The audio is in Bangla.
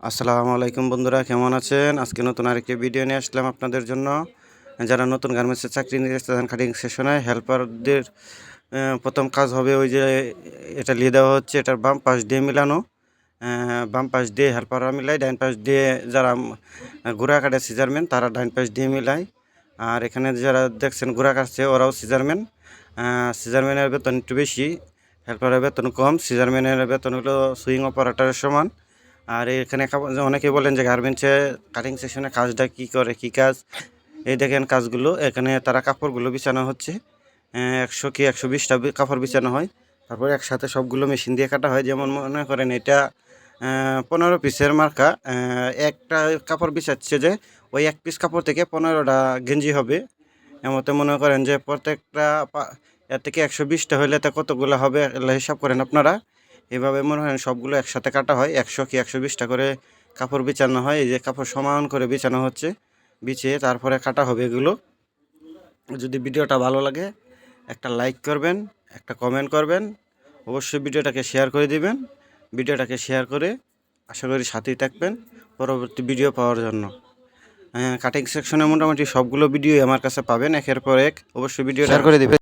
আসসালামু আলাইকুম বন্ধুরা, কেমন আছেন? আজকে নতুন আরেকটি ভিডিও নিয়ে আসলাম আপনাদের জন্য। যারা নতুন গার্মেন্টসের চাকরি নিতে চান, কাটিং সেকশনে হেল্পারদের প্রথম কাজ হবে ওই যে এটা লিয়ে দেওয়া হচ্ছে, এটার বাম পাশ দিয়ে মিলানো। বাম পাশ দিয়ে হেল্পাররা মিলায়, ডাইন পাশ দিয়ে যারা গুঁড়া কাটে সিজারম্যান তারা ডাইন পাশ দিয়ে মিলায়। আর এখানে যারা দেখছেন গুঁড়া কাটছে ওরাও সিজারম্যান। সিজারম্যানের বেতন একটু বেশি, হেল্পারের বেতন কম। সিজারম্যানের বেতন হলো সুইং অপারেটরের সমান। আর এখানে অনেকে বলেন যে গার্মেন্টসে কাটিং সেকশনে কাজটা কী করে, কী কাজ। এই দেখেন কাজগুলো, এখানে তারা কাপড়গুলো বিছানো হচ্ছে। 100 কি 120টা কাপড় বিছানো হয়, তারপর একসাথে সবগুলো মেশিন দিয়ে কাটা হয়। যেমন মনে করেন এটা 15 পিসের মার্কা। একটা কাপড় বিছাচ্ছে যে ওই এক পিস কাপড় থেকে 15টা গেঞ্জি হবে। এমতে মনে করেন যে প্রত্যেকটা এর থেকে 120টা হলে তা কতগুলো হবে হিসাব করেন আপনারা। এভাবে মনে হয় সবগুলো একসাথে কাটা হয়, 100 কি 120টা করে কাপড় বিছানো হয়। এই যে কাপড় সমান করে বিছানো হচ্ছে, বিছিয়ে তারপরে কাটা হবে এগুলো। যদি ভিডিওটা ভালো লাগে একটা লাইক করবেন, একটা কমেন্ট করবেন, অবশ্যই ভিডিওটাকে শেয়ার করে দিবেন। ভিডিওটাকে শেয়ার করে আশা করি সাথেই থাকবেন পরবর্তী ভিডিও পাওয়ার জন্য। কাটিং সেকশনে মোটামুটি সবগুলো ভিডিও আমার কাছে পাবেন, একের পর এক। অবশ্যই ভিডিওটা শেয়ার করে দিবেন।